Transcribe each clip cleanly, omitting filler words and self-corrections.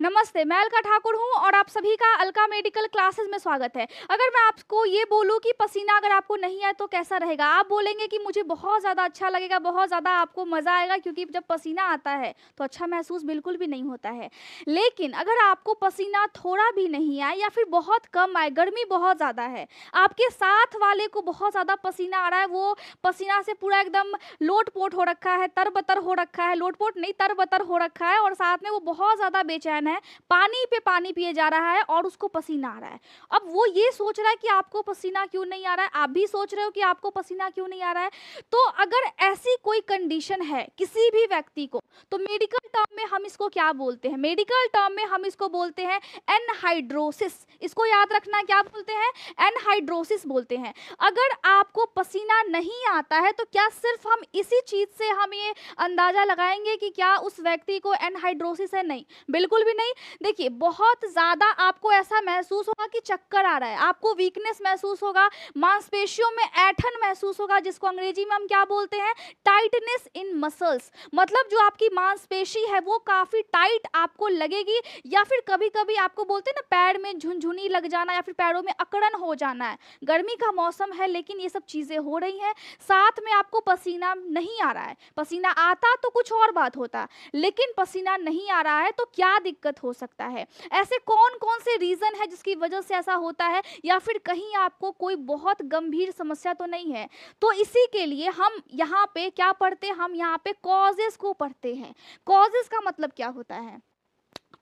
नमस्ते, मैं अलका ठाकुर हूँ और आप सभी का अलका मेडिकल क्लासेस में स्वागत है। अगर मैं आपको ये बोलूँ कि पसीना अगर आपको नहीं आए तो कैसा रहेगा? आप बोलेंगे कि मुझे बहुत ज़्यादा अच्छा लगेगा, बहुत ज़्यादा आपको मज़ा आएगा क्योंकि जब पसीना आता है तो अच्छा महसूस बिल्कुल भी नहीं होता है। लेकिन अगर आपको पसीना थोड़ा भी नहीं आए या फिर बहुत कम आए, गर्मी बहुत ज़्यादा है, आपके साथ वाले को बहुत ज़्यादा पसीना आ रहा है, वो पसीना से पूरा एकदम लोट-पोट हो रखा है, तर-बतर हो रखा है, लोट-पोट नहीं तर-बतर हो रखा है और साथ में वो बहुत ज़्यादा बेचैन है, पानी पे पानी पिए जा रहा है और उसको पसीना आ रहा है। अब वो ये सोच रहा है कि आपको पसीना क्यों नहीं आ रहा है, आप भी सोच रहे हो कि आपको पसीना क्यों नहीं आ रहा है। तो अगर ऐसी कोई कंडीशन है किसी भी व्यक्ति को, तो मेडिकल टर्म में हम इसको क्या बोलते हैं? मेडिकल टर्म में हम इसको बोलते हैं एनहाइड्रोसिस। इसको याद रखना, क्या बोलते हैं? एनहाइड्रोसिस बोलते हैं। अगर आपको पसीना नहीं आता है तो क्या सिर्फ हम इसी चीज़ से हम ये अंदाज़ा लगाएंगे कि क्या उस व्यक्ति को एनहाइड्रोसिस है? नहीं, बिल्कुल भी नहीं। देखिए, बहुत ज़्यादा आपको ऐसा महसूस होगा कि चक्कर आ रहा है, आपको वीकनेस महसूस होगा, मांसपेशियों में ऐंठन महसूस होगा, जिसको अंग्रेजी में हम क्या बोलते हैं? टाइटनेस इन मसल्स। मतलब जो आपकी मांसपेशी है वो काफ़ी टाइट आपको लगेगी, या फिर कभी-कभी आपको बोलते हैं ना पैर में झुनझुनी लग जाना या फिर पैरों में अकड़न हो जाना है। गर्मी का मौसम है लेकिन ये सब चीज़ें हो रही हैं, साथ में आपको पसीना नहीं आ रहा है। पसीना आता तो कुछ और बात होता, लेकिन पसीना नहीं आ रहा है तो क्या दिक्कत हो सकता है? ऐसे कौन-कौन से रीज़न है जिसकी वजह से ऐसा होता है, या फिर कहीं आपको कोई बहुत गंभीर समस्या तो नहीं है? तो इसी के लिए हम यहाँ पे क्या पढ़ते हैं? हम यहाँ पे कॉजेज़ को पढ़ते हैं। कॉजेज़ का मतलब क्या होता है?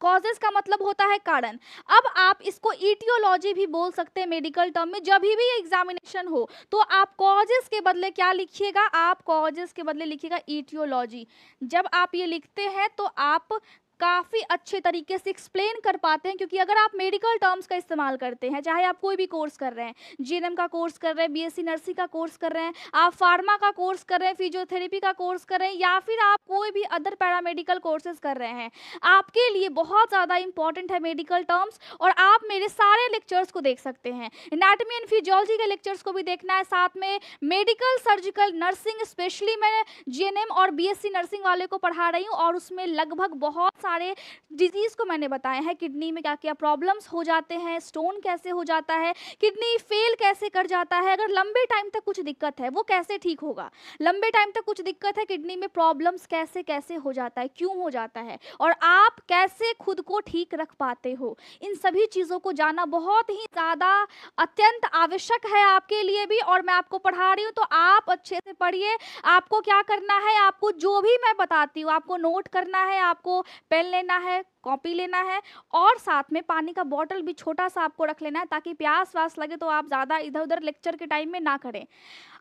कॉजेज़ का मतलब होता है कारण। अब आप इसको ईटियोलॉजी भी बोल सकते हैं मेडिकल टर्म में। जब भी एग्जामिनेशन हो तो आप कॉजेज़ के बदले क्या लिखिएगा? आप कॉजेज़ के बदले लिखिएगा ईटियोलॉजी। जब आप ये लिखते हैं तो आप काफ़ी अच्छे तरीके से एक्सप्लेन कर पाते हैं, क्योंकि अगर आप मेडिकल टर्म्स का इस्तेमाल करते हैं, चाहे आप कोई भी कोर्स कर रहे हैं, जीएनएम का कोर्स कर रहे हैं, बीएससी नर्सिंग का कोर्स कर रहे हैं, आप फार्मा का कोर्स कर रहे हैं, फिजियोथेरेपी का कोर्स कर रहे हैं, या फिर आप कोई भी अदर पैरामेडिकल कोर्सेज कर रहे हैं, आपके लिए बहुत ज़्यादा इंपॉर्टेंट है मेडिकल टर्म्स। और आप मेरे सारे लेक्चर्स को देख सकते हैं, एनाटॉमी एंड फिजियोलॉजी के लेक्चर्स को भी देखना है, साथ में मेडिकल, सर्जिकल, नर्सिंग, स्पेशली मैं जीएनएम और बीएससी नर्सिंग वाले को पढ़ा रही हूँ और उसमें लगभग बहुत सारे डिजीज़ को मैंने बताए हैं। किडनी में क्या क्या प्रॉब्लम्स हो जाते हैं, स्टोन कैसे हो जाता है, किडनी फेल कैसे कर जाता है, अगर लंबे टाइम तक कुछ दिक्कत है वो कैसे ठीक होगा, लंबे टाइम तक कुछ दिक्कत है किडनी में, प्रॉब्लम्स कैसे कैसे हो जाता है, क्यों हो जाता है, और आप कैसे खुद को ठीक रख पाते हो। इन सभी चीज़ों को जानना बहुत ही ज़्यादा अत्यंत आवश्यक है आपके लिए भी, और मैं आपको पढ़ा रही हूँ तो आप अच्छे से पढ़िए। आपको क्या करना है? आपको जो भी मैं बताती हूँ आपको नोट करना है, आपको पेन लेना है, कॉपी लेना है, और साथ में पानी का बॉटल भी छोटा सा आपको रख लेना है, ताकि प्यास वास लगे तो आप ज़्यादा इधर उधर लेक्चर के टाइम में ना करें।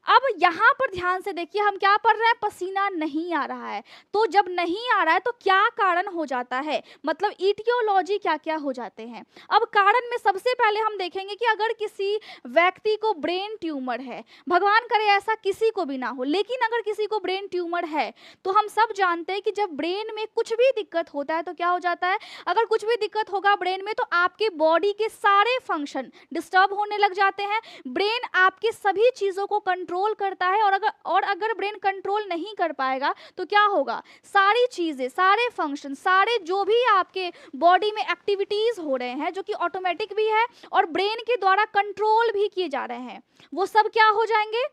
अब यहाँ पर ध्यान से देखिए, हम क्या पढ़ रहे हैं? पसीना नहीं आ रहा है। तो जब नहीं आ रहा है तो क्या कारण हो जाता है, मतलब ईटियोलॉजी क्या क्या हो जाते हैं। अब कारण में सबसे पहले हम देखेंगे कि अगर किसी व्यक्ति को ब्रेन ट्यूमर है, भगवान करे ऐसा किसी को भी ना हो, लेकिन अगर किसी को ब्रेन ट्यूमर है तो हम सब जानते हैं कि जब ब्रेन में कुछ भी दिक्कत होता है तो क्या हो जाता है? अगर कुछ भी दिक्कत होगा ब्रेन में तो आपके बॉडी के सारे फंक्शन डिस्टर्ब होने लग जाते हैं। ब्रेन आपके सभी चीज़ों को कंट्रोल करता है, और अगर ब्रेन कंट्रोल नहीं कर पाएगा तो क्या होगा? सारी चीज़ें, सारे फंक्शन, सारे जो भी आपके बॉडी में एक्टिविटीज़ हो रहे हैं, जो कि ऑटोमेटिक भी है और ब्रेन के द्वारा कंट्रोल भी किए जा रहे हैं, वो सब क्या हो जाएंगे?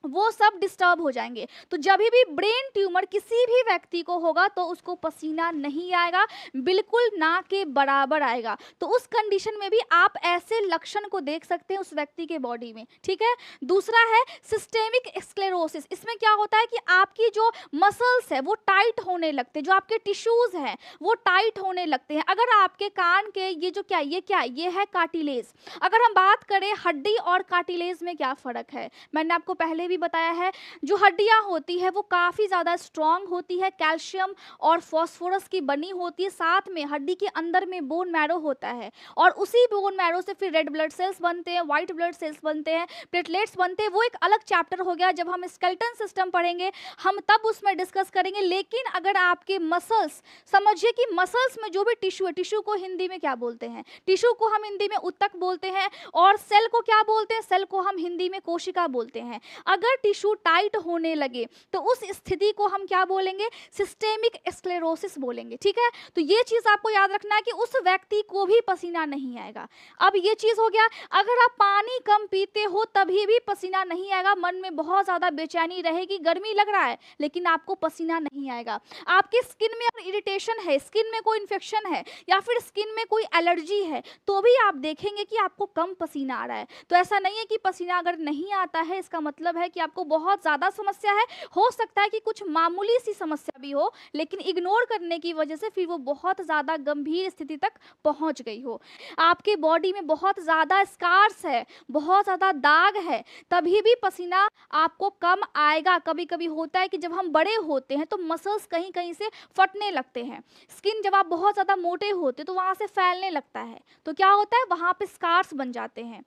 वो सब डिस्टर्ब हो जाएंगे। तो जब भी ब्रेन ट्यूमर किसी भी व्यक्ति को होगा तो उसको पसीना नहीं आएगा, बिल्कुल ना के बराबर आएगा। तो उस कंडीशन में भी आप ऐसे लक्षण को देख सकते हैं उस व्यक्ति के बॉडी में, ठीक है। दूसरा है सिस्टेमिक स्क्लेरोसिस। इसमें क्या होता है कि आपकी जो मसल्स है वो टाइट होने लगते हैं, जो आपके टिश्यूज हैं वो टाइट होने लगते हैं। अगर आपके कान के ये है कार्टिलेज। अगर हम बात करें हड्डी और कार्टिलेज में क्या फ़र्क है, मैंने आपको पहले भी बताया है। जो हड्डियां होती है वो काफ़ी ज़्यादा स्ट्रॉन्ग होती है, कैल्शियम और फॉस्फोरस की बनी होती है, साथ में हड्डी के अंदर में बोन मैरो होता है, और उसी बोन मैरो से फिर रेड ब्लड सेल्स बनते हैं, वाइट ब्लड सेल्स बनते हैं, प्लेटलेट्स बनते हैं। वो एक अलग चैप्टर हो गया, जब हम स्केलेटन सिस्टम पढ़ेंगे हम तब उसमें डिस्कस करेंगे। लेकिन अगर आपके मसल्स, समझिए कि मसल्स में जो भी टिश्यू है, टिश्यू को हिंदी में क्या बोलते हैं? टिश्यू को हम हिंदी में ऊतक बोलते हैं, और सेल को क्या बोलते हैं? सेल को हम हिंदी में कोशिका बोलते हैं। अगर अगर टिश्यू टाइट होने लगे तो उस स्थिति को हम क्या बोलेंगे, सिस्टेमिक स्क्लेरोसिस बोलेंगे। ठीक है, तो ये चीज आपको याद रखना है कि उस व्यक्ति को भी पसीना नहीं आएगा। अब ये चीज हो गया, अगर आप पानी कम पीते हो तभी भी पसीना नहीं आएगा, मन में बहुत ज्यादा बेचैनी रहेगी, गर्मी लग रहा है लेकिन आपको पसीना नहीं आएगा। आपकी स्किन में अगर इरिटेशन है, स्किन में कोई इन्फेक्शन है या फिर स्किन में कोई एलर्जी है तो भी आप देखेंगे कि आपको कम पसीना आ रहा है। तो ऐसा नहीं है कि पसीना अगर नहीं आता है इसका मतलब है कि आपको बहुत ज़्यादा समस्या है। हो सकता है कि कुछ मामूली सी समस्या भी हो लेकिन इग्नोर करने की वजह से फिर वो बहुत ज़्यादा गंभीर स्थिति तक पहुंच गई हो। आपके बॉडी में बहुत ज़्यादा स्कार्स है, बहुत ज़्यादा दाग है, तभी भी पसीना आपको कम आएगा। कभी कभी होता है कि जब हम बड़े होते हैं तो मसल्स कहीं कहीं से फटने लगते हैं। स्किन जब आप बहुत ज़्यादा मोटे होते तो वहाँ से फैलने लगता है, तो क्या होता है वहाँ पे स्कार्स बन जाते हैं,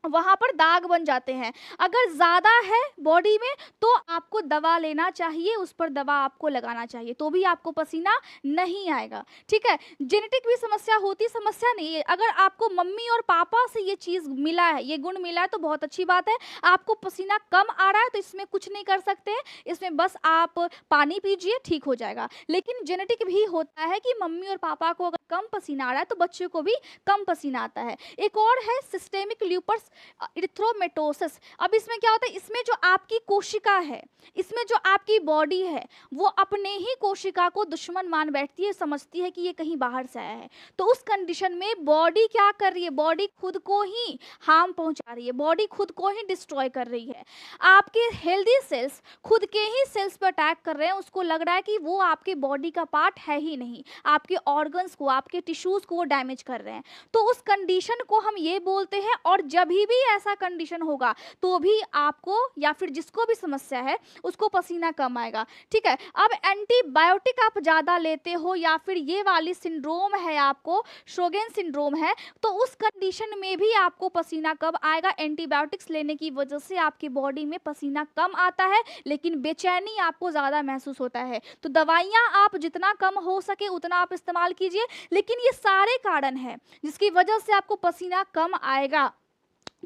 वहाँ पर दाग बन जाते हैं। अगर ज़्यादा है बॉडी में तो आपको दवा लेना चाहिए, उस पर दवा आपको लगाना चाहिए, तो भी आपको पसीना नहीं आएगा। ठीक है, जेनेटिक भी समस्या होती, समस्या नहीं है। अगर आपको मम्मी और पापा से ये चीज़ मिला है, ये गुण मिला है तो बहुत अच्छी बात है। आपको पसीना कम आ रहा है तो इसमें कुछ नहीं कर सकते हैं, इसमें बस आप पानी पीजिए, ठीक हो जाएगा। लेकिन जेनेटिक भी होता है कि मम्मी और पापा को अगर कम पसीना आ रहा है तो बच्चे को भी कम पसीना आता है। एक और है सिस्टेमिक ल्यूपस इरिथ्रोमेटोसिस। अब इसमें क्या होता है, इसमें जो आपकी कोशिका है, इसमें जो आपकी बॉडी है वो अपने ही कोशिका को दुश्मन मान बैठती है, समझती है कि ये कहीं बाहर से आया है। तो उस कंडीशन में बॉडी क्या कर रही है, बॉडी खुद को ही हार्म पहुंचा रही है, बॉडी खुद को ही डिस्ट्रॉय कर रही है। आपके हेल्दी सेल्स खुद के ही सेल्स पर अटैक कर रहे हैं, उसको लग रहा है कि वो आपके बॉडी का पार्ट है ही नहीं, आपके ऑर्गन्स को, आपके टिश्यूज को वो डैमेज कर रहे हैं। तो उस कंडीशन को हम ये बोलते हैं। और जब भी ऐसा कंडीशन होगा तो भी आपको या फिर जिसको भी समस्या है उसको पसीना कम आएगा। ठीक है, अब एंटीबायोटिक आप ज़्यादा लेते हो या फिर ये वाली सिंड्रोम है, आपको शोगेन सिंड्रोम है, तो उस कंडीशन में भी आपको पसीना कब आएगा। एंटीबायोटिक्स लेने की वजह से आपकी बॉडी में पसीना कम आता है लेकिन बेचैनी आपको ज़्यादा महसूस होता है। तो दवाइयाँ आप जितना कम हो सके उतना आप इस्तेमाल कीजिए, लेकिन ये सारे कारण हैं जिसकी वजह से आपको पसीना कम आएगा।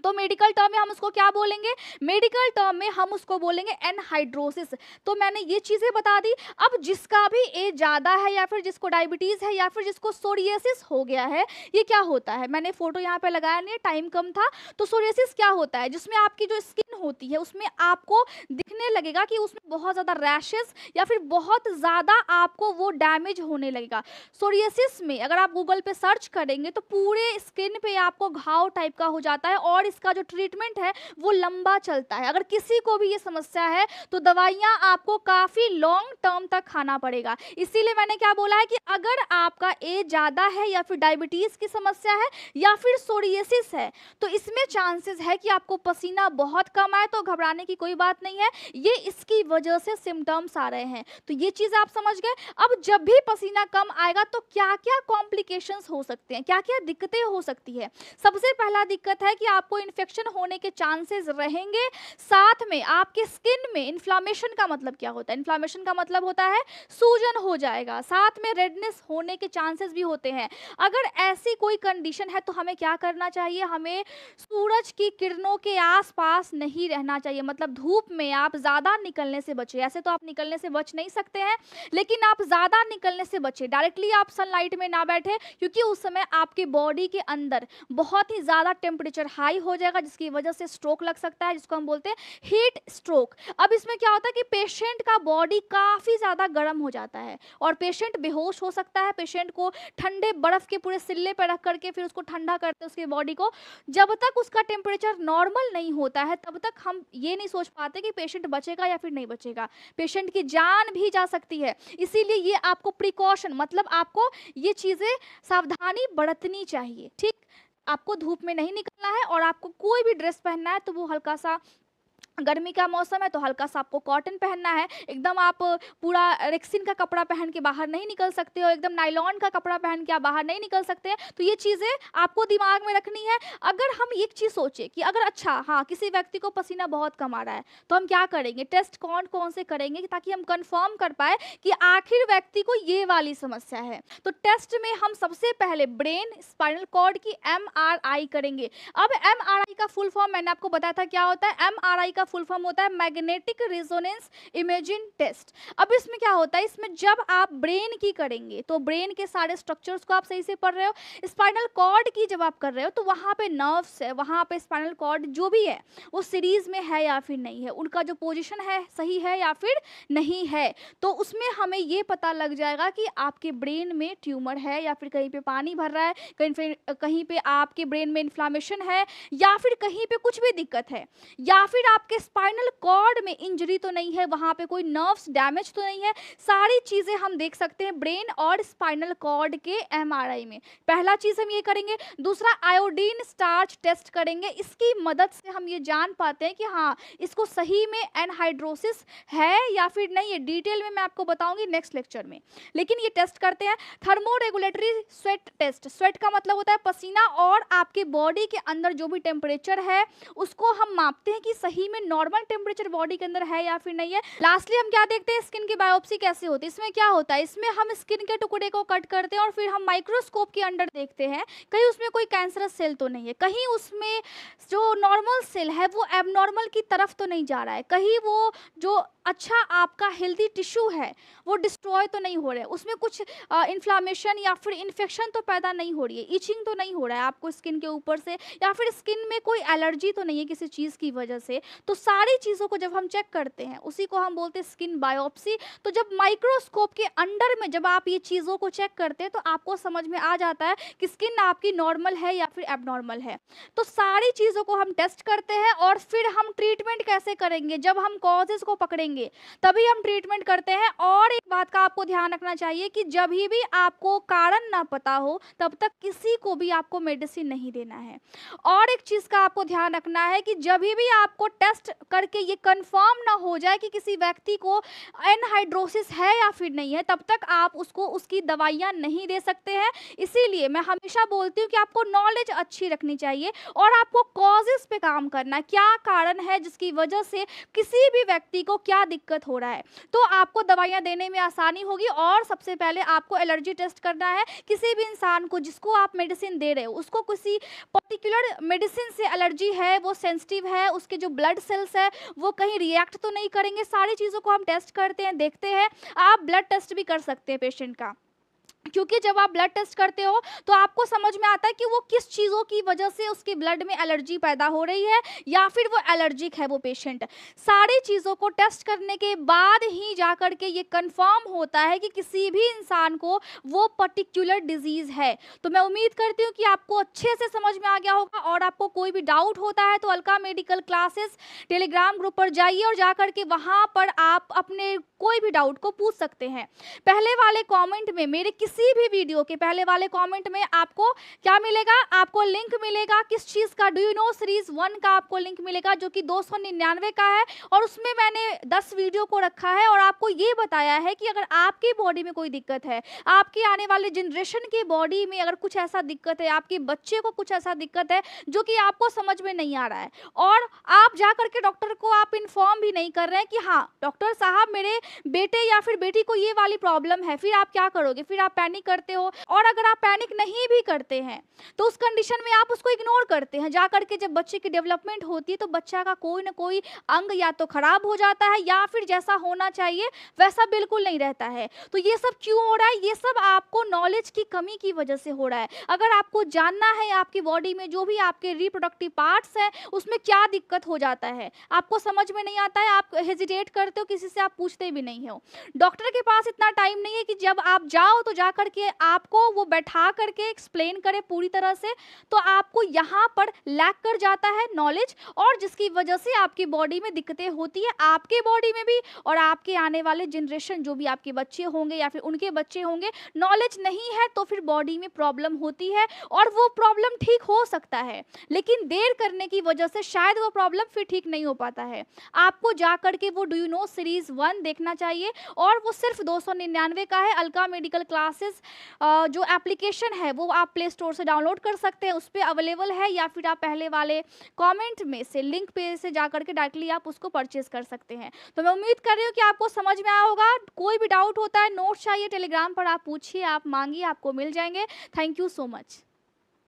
तो मेडिकल टर्म में हम उसको क्या बोलेंगे, मेडिकल टर्म में हम उसको बोलेंगे एनहाइड्रोसिस। तो मैंने ये चीज़ें बता दी। अब जिसका भी एज ज़्यादा है या फिर जिसको डायबिटीज़ है या फिर जिसको सोरियासिस हो गया है, ये क्या होता है, मैंने फोटो यहाँ पे लगाया नहीं, टाइम कम था। तो सोरियासिस क्या होता है, जिसमें आपकी जो स्किन होती है उसमें आपको दिखने लगेगा कि उसमें बहुत ज़्यादा रैशेस या फिर बहुत ज़्यादा आपको वो डैमेज होने लगेगा। सोरियासिस में अगर आप गूगल पे सर्च करेंगे तो पूरे स्किन पे आपको घाव टाइप का हो जाता है और इसका जो ट्रीटमेंट है वो लंबा चलता है। अगर किसी को भी ये समस्या है तो दवाइयाँ आपको काफ़ी लॉन्ग टर्म तक खाना पड़ेगा। इसीलिए मैंने क्या बोला है कि अगर आपका एज ज़्यादा है या फिर डायबिटीज़ की समस्या है या फिर सोरियासिस है तो इसमें चांसेस है कि आपको पसीना बहुत कम आए, तो घबराने की कोई बात नहीं है, ये इसकी वजह से सिम्टम्स आ रहे हैं। तो ये चीज़ आप समझ गए। अब जब भी पसीना कम आएगा तो क्या क्या कॉम्प्लिकेशंस हो सकते हैं, क्या क्या दिक्कतें हो सकती है। सबसे पहला दिक्कत है कि आपको इन्फेक्शन होने के चांसेस रहेंगे, साथ में आपके स्किन में इन्फ्लामेशन का मतलब क्या होता है, इन्फ्लामेशन का मतलब होता है सूजन हो जाएगा, साथ में रेडनेस होने के चांसेस भी होते हैं। अगर ऐसी कोई कंडीशन है तो हमें क्या करना चाहिए, हमें सूरज की किरणों के आसपास नहीं रहना चाहिए, मतलब धूप में आप ज़्यादा निकलने से बचें। ऐसे तो आप निकलने से बच नहीं सकते हैं लेकिन आप ज़्यादा निकलने से बचें, डायरेक्टली आप सनलाइट में ना बैठे क्योंकि उस समय आपके बॉडी के अंदर बहुत ही ज़्यादा टेम्परेचर हाई हो जाएगा जिसकी वजह से स्ट्रोक लग सकता है, जिसको हम बोलते हैं हीट स्ट्रोक। अब इसमें क्या होता है कि पेशेंट का बॉडी काफ़ी ज़्यादा गर्म हो जाता है और पेशेंट बेहोश हो सकता है। पेशेंट को ठंडे बर्फ़ के पूरे सिल्ले पर रख करके फिर उसको ठंडा करते हैं उसकी बॉडी को। जब तक उसका टेम्परेचर नॉर्मल नहीं होता है तब तक हम ये नहीं सोच पाते कि पेशेंट बचेगा या फिर नहीं बचेगा, पेशेंट की जान भी जा सकती है। इसीलिए ये आपको प्रिकॉशन, मतलब आपको ये चीज़ें सावधानी बरतनी चाहिए। ठीक, आपको धूप में नहीं निकलना है और आपको कोई भी ड्रेस पहनना है तो वो हल्का सा, गर्मी का मौसम है तो हल्का सा आपको कॉटन पहनना है, एकदम आप पूरा रेक्सिन का कपड़ा पहन के बाहर नहीं निकल सकते हो, एकदम नायलॉन का कपड़ा पहन के आप बाहर नहीं निकल सकते हैं। तो ये चीज़ें आपको दिमाग में रखनी है। अगर हम एक चीज़ सोचें कि अगर अच्छा हाँ किसी व्यक्ति को पसीना बहुत कम आ रहा है तो हम क्या करेंगे, टेस्ट कौन कौन से करेंगे ताकि हम कंफर्म कर पाए कि आखिर व्यक्ति को ये वाली समस्या है। तो टेस्ट में हम सबसे पहले ब्रेन स्पाइनल कॉर्ड की MRI करेंगे। अब MRI का फुल फॉर्म मैंने आपको बताया था क्या होता है। MRI का फुल फॉर्म होता है मैग्नेटिक रेजोनेंस इमेजिंग टेस्ट। अब इसमें क्या होता है, इसमें जब आप ब्रेन की करेंगे तो ब्रेन के सारे स्ट्रक्चर्स को आप सही से पढ़ रहे हो, स्पाइनल कॉर्ड की जब आप कर रहे हो तो वहाँ पे नर्व्स है, वहाँ पे स्पाइनल कॉर्ड जो भी है वो सीरीज में है या फिर नहीं है, उनका जो पोजीशन है सही है या फिर नहीं है, तो उसमें हमें ये पता लग जाएगा कि आपके ब्रेन में ट्यूमर है या फिर कहीं पे पानी भर रहा है, कहीं पे आपके ब्रेन में इन्फ्लामेशन है या फिर कहीं पे कुछ भी दिक्कत है, या फिर आपके स्पाइनल कॉर्ड में इंजरी तो नहीं है, वहाँ पे कोई नर्व्स डैमेज तो नहीं है। सारी चीज़ें हम देख सकते हैं ब्रेन और स्पाइनल कॉर्ड के एमआरआई में। पहला चीज़ हम ये करेंगे। दूसरा आयोडीन स्टार्च टेस्ट करेंगे, इसकी मदद से हम ये जान पाते हैं कि हाँ इसको सही में एनहाइड्रोसिस है या फिर नहीं है। डिटेल में मैं आपको बताऊंगी नेक्स्ट लेक्चर में, लेकिन ये टेस्ट करते हैं। थर्मोरेगुलेटरी स्वेट टेस्ट, स्वेट का मतलब होता है पसीना, और आपके बॉडी के अंदर जो भी टेम्परेचर है उसको हम मापते हैं कि सही में नॉर्मल टेम्परेचर बॉडी के अंदर है या फिर नहीं है। लास्टली हम क्या देखते हैं, स्किन की बायोप्सी कैसे होती है। इसमें क्या होता है, इसमें हम स्किन के टुकड़े को कट करते हैं और फिर हम माइक्रोस्कोप के अंडर देखते हैं कहीं उसमें कोई कैंसरस सेल तो नहीं है, कहीं उसमें जो नॉर्मल सेल है वो एबनॉर्मल की तरफ तो नहीं जा रहा है, कहीं वो जो अच्छा आपका हेल्दी टिश्यू है वो डिस्ट्रॉय तो नहीं हो रहा है, उसमें कुछ इन्फ्लामेशन या फिर इन्फेक्शन तो पैदा नहीं हो रही है, इचिंग तो नहीं हो रहा है आपको स्किन के ऊपर से, या फिर स्किन में कोई एलर्जी तो नहीं है किसी चीज़ की वजह से। तो सारी चीज़ों को जब हम चेक करते हैं उसी को हम बोलते हैं स्किन बायोप्सी। तो जब माइक्रोस्कोप के अंडर में जब आप ये चीज़ों को चेक करते हैं तो आपको समझ में आ जाता है कि स्किन आपकी नॉर्मल है या फिर एबनॉर्मल है। तो सारी चीज़ों को हम टेस्ट करते हैं और फिर हम ट्रीटमेंट कैसे करेंगे, जब हम कॉजेज़ को पकड़ेंगे तभी हम ट्रीटमेंट करते हैं। और एक बात का आपको ध्यान रखना चाहिए कि जब भी आपको कारण ना पता हो तब तक किसी को भी आपको मेडिसिन नहीं देना है। और एक चीज़ का आपको ध्यान रखना है कि जब भी आपको टेस्ट करके ये कंफर्म ना हो जाए कि किसी व्यक्ति को एनहाइड्रोसिस है या फिर नहीं है, तब तक आप उसको उसकी दवाइयाँ नहीं दे सकते हैं। इसीलिए मैं हमेशा बोलती हूँ कि आपको नॉलेज अच्छी रखनी चाहिए और आपको कॉजेस पे काम करना है, क्या कारण है जिसकी वजह से किसी भी व्यक्ति को क्या दिक्कत हो रहा है, तो आपको दवाइयाँ देने में आसानी होगी। और सबसे पहले आपको एलर्जी टेस्ट करना है। किसी भी इंसान को जिसको आप मेडिसिन दे रहे हो उसको किसी पर्टिकुलर मेडिसिन से एलर्जी है, वो सेंसिटिव है, उसके जो ब्लड सेल्स है वो कहीं रिएक्ट तो नहीं करेंगे, सारी चीज़ों को हम टेस्ट करते हैं, देखते हैं। आप ब्लड टेस्ट भी कर सकते हैं पेशेंट का, क्योंकि जब आप ब्लड टेस्ट करते हो तो आपको समझ में आता है कि वो किस चीज़ों की वजह से उसके ब्लड में एलर्जी पैदा हो रही है या फिर वो एलर्जिक है वो पेशेंट। सारी चीज़ों को टेस्ट करने के बाद ही जाकर के ये कंफर्म होता है कि किसी भी इंसान को वो पर्टिकुलर डिजीज़ है। तो मैं उम्मीद करती हूँ कि आपको अच्छे से समझ में आ गया होगा, और आपको कोई भी डाउट होता है तो Alka medical classes Telegram group पर जाइए और जाकर के वहाँ पर आप अपने कोई भी डाउट को पूछ सकते हैं। पहले वाले कमेंट में, मेरे किसी भी वीडियो के पहले वाले कमेंट में आपको क्या मिलेगा, आपको लिंक मिलेगा किस चीज़ का, डू यू नो सीरीज 1 का आपको लिंक मिलेगा जो कि 299 का है, और उसमें मैंने 10 वीडियो को रखा है और आपको ये बताया है कि अगर आपकी बॉडी में कोई दिक्कत है, आपके आने वाले जनरेशन की बॉडी में अगर कुछ ऐसा दिक्कत है, आपके बच्चे को कुछ ऐसा दिक्कत है जो कि आपको समझ में नहीं आ रहा है, और आप जा करके डॉक्टर को आप इन्फॉर्म भी नहीं कर रहे हैं कि हाँ डॉक्टर साहब मेरे बेटे या फिर बेटी को ये वाली प्रॉब्लम है, फिर आप क्या करोगे, फिर आप पैनिक करते हो। और अगर आप पैनिक नहीं भी करते हैं तो उस कंडीशन में आप उसको इग्नोर करते हैं। जा करके जब बच्चे की डेवलपमेंट होती है तो बच्चा का कोई ना कोई अंग या तो खराब हो जाता है या फिर जैसा होना चाहिए वैसा बिल्कुल नहीं रहता है। तो ये सब क्यों हो रहा है, ये सब आपको नॉलेज की कमी की वजह से हो रहा है। अगर आपको जानना है आपकी बॉडी में जो भी आपके रिप्रोडक्टिव पार्ट्स हैं उसमें क्या दिक्कत हो जाता है, आपको समझ में नहीं आता है, आप हेजिटेट करते हो, किसी से आप पूछते भी नहीं हो। डॉक्टर के पास इतना टाइम नहीं है कि जब आप जाओ तो जा करके आपको वो बैठा करके एक्सप्लेन करे पूरी तरह से, तो आपको यहाँ पर लैक कर जाता है नॉलेज, और जिसकी वजह से आपकी बॉडी में दिक्कतें होती है, आपके बॉडी में भी और आपके आने वाले जनरेशन जो भी आपके बच्चे होंगे या फिर उनके बच्चे होंगे। नॉलेज नहीं है तो फिर बॉडी में प्रॉब्लम होती है और वो प्रॉब्लम ठीक हो सकता है, लेकिन देर करने की वजह से शायद वो प्रॉब्लम फिर ठीक नहीं हो पाता है। आपको जा करके वो डू यू नो सीरीज 1 देखना चाहिए, और वो सिर्फ 299 का है। अलका मेडिकल क्लासेस जो एप्लीकेशन है वो आप प्ले स्टोर से डाउनलोड कर सकते हैं, उस पर अवेलेबल है, या फिर आप पहले वाले कमेंट में से लिंक पे से जा करके डायरेक्टली आप उसको परचेज कर सकते हैं। तो मैं उम्मीद कर रही हूँ कि आपको समझ में आया होगा। कोई भी डाउट होता है, नोट्स चाहिए, टेलीग्राम पर आप पूछिए, आप मांगिए, आपको मिल जाएंगे। Thank you so much.